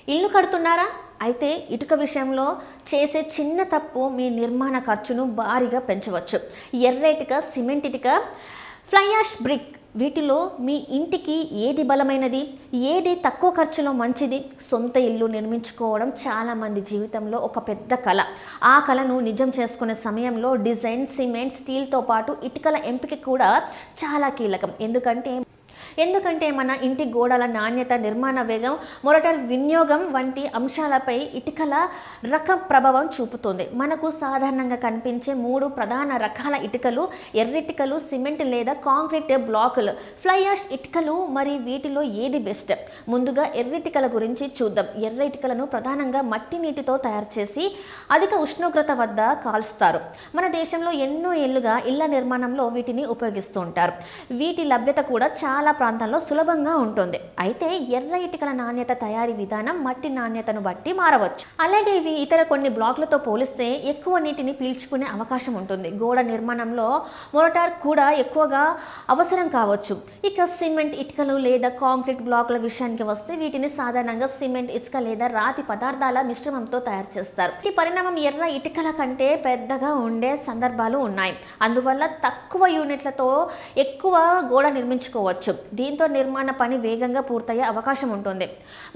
ఇల్లు కడుతున్నారా? అయితే ఇటుక విషయంలో చేసే చిన్న తప్పు మీ నిర్మాణ ఖర్చును భారీగా పెంచవచ్చు. ఎర్ర ఇటుక, సిమెంట్ ఇటుక, ఫ్లై యాష్ బ్రిక్ వీటిలో మీ ఇంటికి ఏది బలమైనది, ఏది తక్కువ ఖర్చులో మంచిది? సొంత ఇల్లు నిర్మించుకోవడం చాలామంది జీవితంలో ఒక పెద్ద కళ. ఆ కళను నిజం చేసుకునే సమయంలో డిజైన్, సిమెంట్, స్టీల్తో పాటు ఇటుకల ఎంపిక కూడా చాలా కీలకం. ఎందుకంటే మన ఇంటి గోడల నాణ్యత, నిర్మాణ వేగం, మొరటల్ వినియోగం వంటి అంశాలపై ఇటుకల రకం ప్రభావం చూపుతుంది. మనకు సాధారణంగా కనిపించే 3 ప్రధాన రకాల ఇటుకలు: ఎర్రిటికలు, సిమెంట్ లేదా కాంక్రీట్ బ్లాకులు, ఫ్లై యాష్ ఇటుకలు. మరి వీటిలో ఏది బెస్ట్? ముందుగా ఎర్రిటికల గురించి చూద్దాం. ఎర్ర ఇటుకలను ప్రధానంగా మట్టి నీటితో తయారు చేసి అధిక ఉష్ణోగ్రత వద్ద కాల్స్తారు. మన దేశంలో ఎన్నో ఏళ్లుగా ఇళ్ల నిర్మాణంలో వీటిని ఉపయోగిస్తూ ఉంటారు. వీటి లభ్యత కూడా చాలా ప్రాంతాల్లో సులభంగా ఉంటుంది. అయితే ఎర్ర ఇటుకల నాణ్యత, తయారీ విధానం మట్టి నాణ్యతను బట్టి మారవచ్చు. అలాగే ఇవి ఇతర కొన్ని బ్లాక్లతో పోలిస్తే ఎక్కువ నీటిని పీల్చుకునే అవకాశం ఉంటుంది. గోడ నిర్మాణంలో మోర్టార్ కూడా ఎక్కువగా అవసరం కావచ్చు. ఇక సిమెంట్ ఇటుకలు లేదా కాంక్రీట్ బ్లాకుల విషయానికి వస్తే వీటిని సాధారణంగా సిమెంట్, ఇసుక లేదా రాతి పదార్థాల మిశ్రమంతో తయారు చేస్తారు. ఈ పరిణామం ఎర్ర ఇటుకల కంటే పెద్దగా ఉండే సందర్భాలు ఉన్నాయి. అందువల్ల తక్కువ యూనిట్లతో ఎక్కువ గోడ నిర్మించుకోవచ్చు. దీంతో నిర్మాణ పని వేగంగా పూర్తయ్యే అవకాశం ఉంటుంది.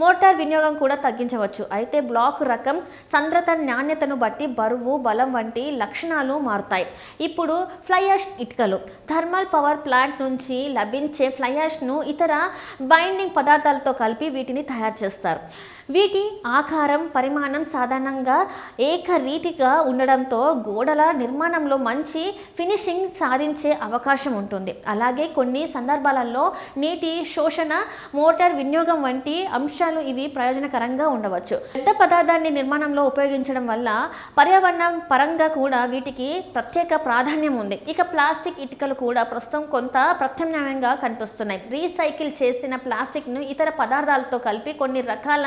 మోటార్ వినియోగం కూడా తగ్గించవచ్చు. అయితే బ్లాక్ రకం, సాంద్రత, నాణ్యతను బట్టి బరువు, బలం వంటి లక్షణాలు మారుతాయి. ఇప్పుడు ఫ్లై యాష్ ఇటుకలు. థర్మల్ పవర్ ప్లాంట్ నుంచి లభించే ఫ్లై యాష్ను ఇతర బైండింగ్ పదార్థాలతో కలిపి వీటిని తయారు చేస్తారు. వీటి ఆకారం, పరిమాణం సాధారణంగా ఏకరీతిగా ఉండడంతో గోడల నిర్మాణంలో మంచి ఫినిషింగ్ సాధించే అవకాశం ఉంటుంది. అలాగే కొన్ని సందర్భాలలో నీటి శోషణ, మోటార్ వినియోగం వంటి అంశాలు ఇవి ప్రయోజనకరంగా ఉండవచ్చు. పెద్ద పదార్థాన్ని నిర్మాణంలో ఉపయోగించడం వల్ల పర్యావరణం పరంగా కూడా వీటికి ప్రత్యేక ప్రాధాన్యం ఉంది. ఇక ప్లాస్టిక్ ఇటుకలు కూడా ప్రస్తుతం కొంత ప్రత్యామ్నాయంగా కనిపిస్తున్నాయి. రీసైకిల్ చేసిన ప్లాస్టిక్ను ఇతర పదార్థాలతో కలిపి కొన్ని రకాల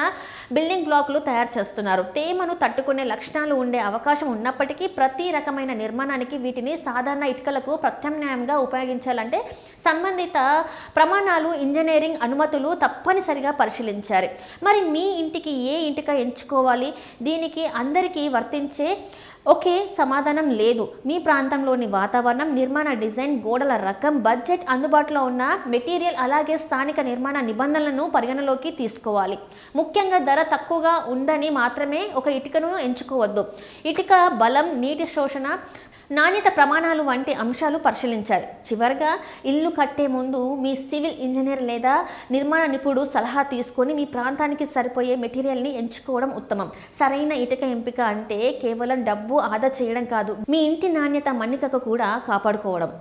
బిల్డింగ్ బ్లాకులు తయారు చేస్తున్నారు. తేమను తట్టుకునే లక్షణాలు ఉండే అవకాశం ఉన్నప్పటికీ ప్రతి రకమైన నిర్మాణానికి వీటిని సాధారణ ఇటుకలకు ప్రత్యామ్నాయంగా ఉపయోగించాలంటే సంబంధిత ప్రమాణాలు, ఇంజనీరింగ్ అనుమతులు తప్పనిసరిగా పరిశీలించాలి. మరి మీ ఇంటికి ఏ ఇటుక ఎంచుకోవాలి? దీనికి అందరికీ వర్తించే ఒకే సమాధానం లేదు. మీ ప్రాంతంలోని వాతావరణం, నిర్మాణ డిజైన్, గోడల రకం, బడ్జెట్, అందుబాటులో ఉన్న మెటీరియల్, అలాగే స్థానిక నిర్మాణ నిబంధనలను పరిగణలోకి తీసుకోవాలి. ముఖ్యంగా ధర తక్కువగా ఉందని మాత్రమే ఒక ఇటుకను ఎంచుకోవద్దు. ఇటుక బలం, నీటి శోషణ, నాణ్యత ప్రమాణాలు వంటి అంశాలు పరిశీలించాలి. చివరిగా ఇల్లు కట్టే ముందు మీ సివిల్ ఇంజనీర్ లేదా నిర్మాణ నిపుణుడు సలహా తీసుకొని మీ ప్రాంతానికి సరిపోయే మెటీరియల్ని ఎంచుకోవడం ఉత్తమం. సరైన ఇటుక ఎంపిక అంటే కేవలం డబ్బు ఆదా చేయడం కాదు, మీ ఇంటి నాణ్యత, మన్నికకు కూడా కాపాడుకోవడం.